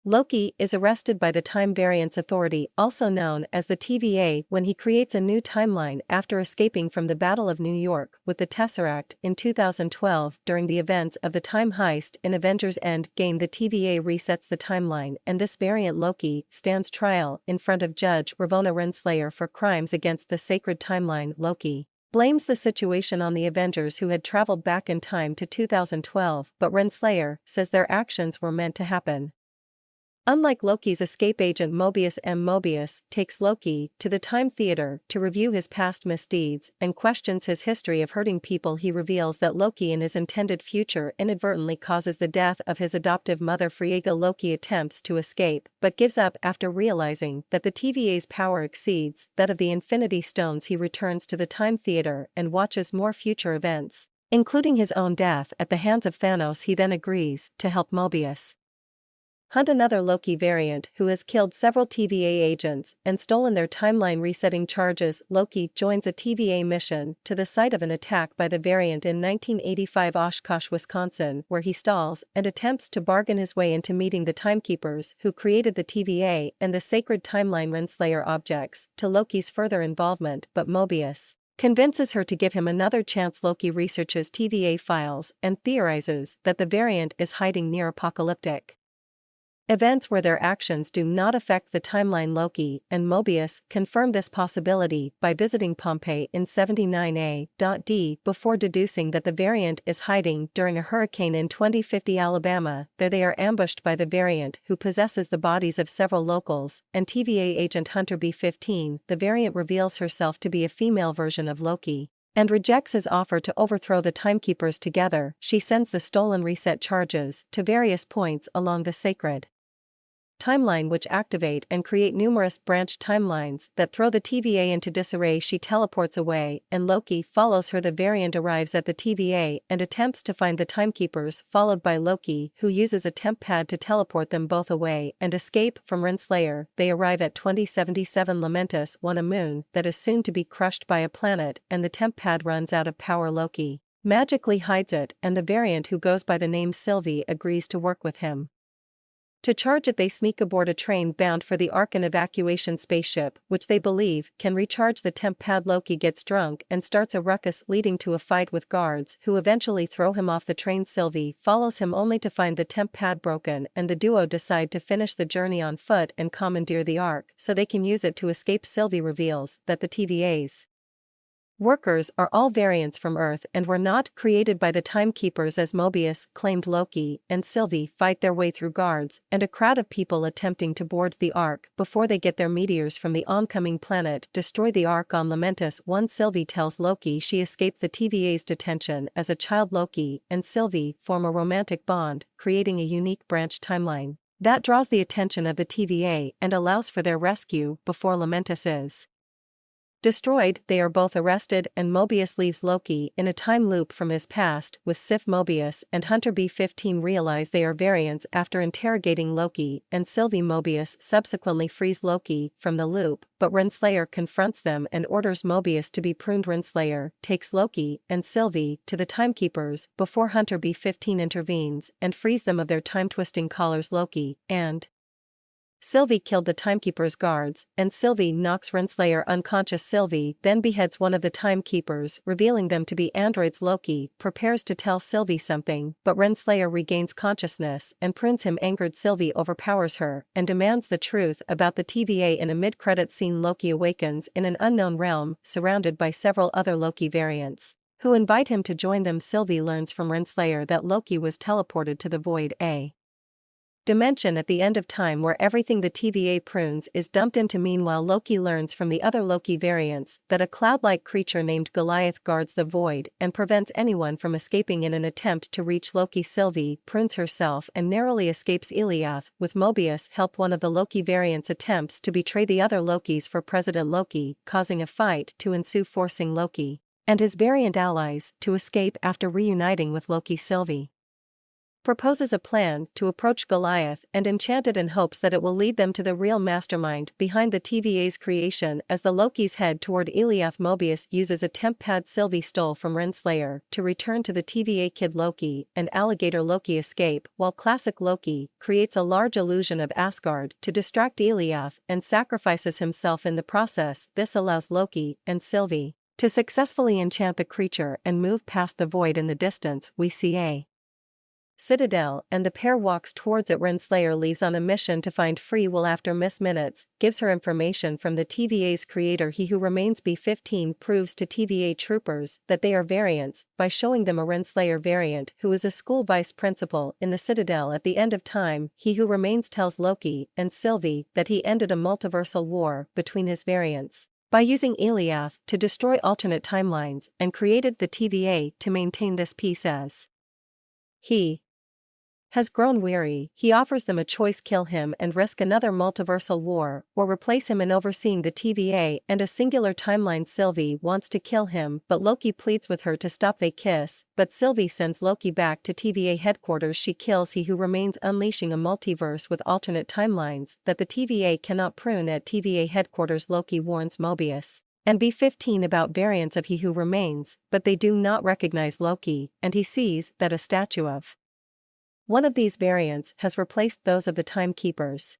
Loki is arrested by the Time Variance Authority, also known as the TVA, when he creates a new timeline after escaping from the Battle of New York with the Tesseract in 2012 during the events of the time heist in Avengers Endgame. The TVA resets the timeline, and this variant Loki stands trial in front of Judge Ravonna Renslayer for crimes against the sacred timeline. Loki blames the situation on the Avengers who had traveled back in time to 2012, but Renslayer says their actions were meant to happen. Unlike Loki's escape agent Mobius takes Loki to the Time Theater to review his past misdeeds and questions his history of hurting people. He reveals that Loki in his intended future inadvertently causes the death of his adoptive mother Frigga. Loki attempts to escape, but gives up after realizing that the TVA's power exceeds that of the Infinity Stones. He returns to the Time Theater and watches more future events, including his own death at the hands of Thanos. He then agrees to help Mobius hunt another Loki variant who has killed several TVA agents and stolen their timeline resetting charges. Loki joins a TVA mission to the site of an attack by the variant in 1985 Oshkosh, Wisconsin, where he stalls and attempts to bargain his way into meeting the timekeepers who created the TVA and the sacred timeline. Renslayer objects to Loki's further involvement, but Mobius convinces her to give him another chance. Loki researches TVA files and theorizes that the variant is hiding near apocalyptic events where their actions do not affect the timeline. Loki and Mobius confirm this possibility by visiting Pompeii in 79 AD before deducing that the variant is hiding during a hurricane in 2050 Alabama. There they are ambushed by the variant who possesses the bodies of several locals and TVA agent Hunter B-15. The variant reveals herself to be a female version of Loki and rejects his offer to overthrow the timekeepers. Together, she sends the stolen reset charges to various points along the sacred timeline, which activate and create numerous branch timelines that throw the TVA into disarray. She teleports away, and Loki follows her. The variant arrives at the TVA and attempts to find the timekeepers, followed by Loki, who uses a temp pad to teleport them both away and escape from Renslayer. They arrive at 2077 Lamentus, a moon that is soon to be crushed by a planet, and the temp pad runs out of power. Loki magically hides it, and the variant, who goes by the name Sylvie, agrees to work with him. To charge it, they sneak aboard a train bound for the Ark, an evacuation spaceship, which they believe can recharge the temp pad. Loki gets drunk and starts a ruckus, leading to a fight with guards who eventually throw him off the train. Sylvie follows him only to find the temp pad broken, and the duo decide to finish the journey on foot and commandeer the Ark so they can use it to escape. Sylvie reveals that the TVA's workers are all variants from Earth and were not created by the timekeepers as Mobius claimed. Loki and Sylvie fight their way through guards and a crowd of people attempting to board the Ark before they get their meteors from the oncoming planet destroy the Ark on Lamentus. Sylvie tells Loki she escaped the TVA's detention as a child. Loki and Sylvie form a romantic bond, creating a unique branch timeline that draws the attention of the TVA and allows for their rescue before Lamentus is destroyed. They are both arrested, and Mobius leaves Loki in a time loop from his past with Sif. Mobius and Hunter B-15 realize they are variants after interrogating Loki and Sylvie. Mobius subsequently frees Loki from the loop, but Renslayer confronts them and orders Mobius to be pruned. Renslayer takes Loki and Sylvie to the timekeepers before Hunter B-15 intervenes and frees them of their time-twisting collars. Loki and Sylvie killed the timekeepers' guards, and Sylvie knocks Renslayer unconscious. Sylvie then beheads one of the timekeepers, revealing them to be androids. Loki prepares to tell Sylvie something, but Renslayer regains consciousness and prunes him. Angered, Sylvie overpowers her and demands the truth about the TVA. In a mid-credit scene, Loki awakens in an unknown realm, surrounded by several other Loki variants who invite him to join them. Sylvie learns from Renslayer that Loki was teleported to the Void, a dimension at the end of time where everything the TVA prunes is dumped into. Meanwhile, Loki learns from the other Loki variants that a cloud-like creature named Goliath guards the Void and prevents anyone from escaping. In an attempt to reach Loki, Sylvie prunes herself and narrowly escapes Eliath. With Mobius' help, one of the Loki variants attempts to betray the other Lokis for President Loki, causing a fight to ensue, forcing Loki and his variant allies to escape after reuniting with Loki. Sylvie proposes a plan to approach Goliath and Enchanted in hopes that it will lead them to the real mastermind behind the TVA's creation. As the Lokis head toward Eliath, Mobius uses a temp pad Sylvie stole from Renslayer to return to the TVA. Kid Loki and Alligator Loki escape, while Classic Loki creates a large illusion of Asgard to distract Eliath and sacrifices himself in the process. This allows Loki and Sylvie to successfully enchant the creature and move past the void. In the distance, we see a citadel, and the pair walks towards it. Renslayer leaves on a mission to find free will after Miss Minutes gives her information from the TVA's creator. He Who Remains B15 proves to TVA troopers that they are variants by showing them a Renslayer variant who is a school vice principal in the citadel. At the end of time, He Who Remains tells Loki and Sylvie that he ended a multiversal war between his variants by using Eliath to destroy alternate timelines and created the TVA to maintain this peace. As he has grown weary, he offers them a choice: kill him and risk another multiversal war, or replace him in overseeing the TVA and a singular timeline. Sylvie wants to kill him, but Loki pleads with her to stop. They kiss, but Sylvie sends Loki back to TVA headquarters. She kills He Who Remains, unleashing a multiverse with alternate timelines that the TVA cannot prune. At TVA headquarters, Loki warns Mobius and B15 about variants of He Who Remains, but they do not recognize Loki, and he sees that a statue of one of these variants has replaced those of the Timekeepers.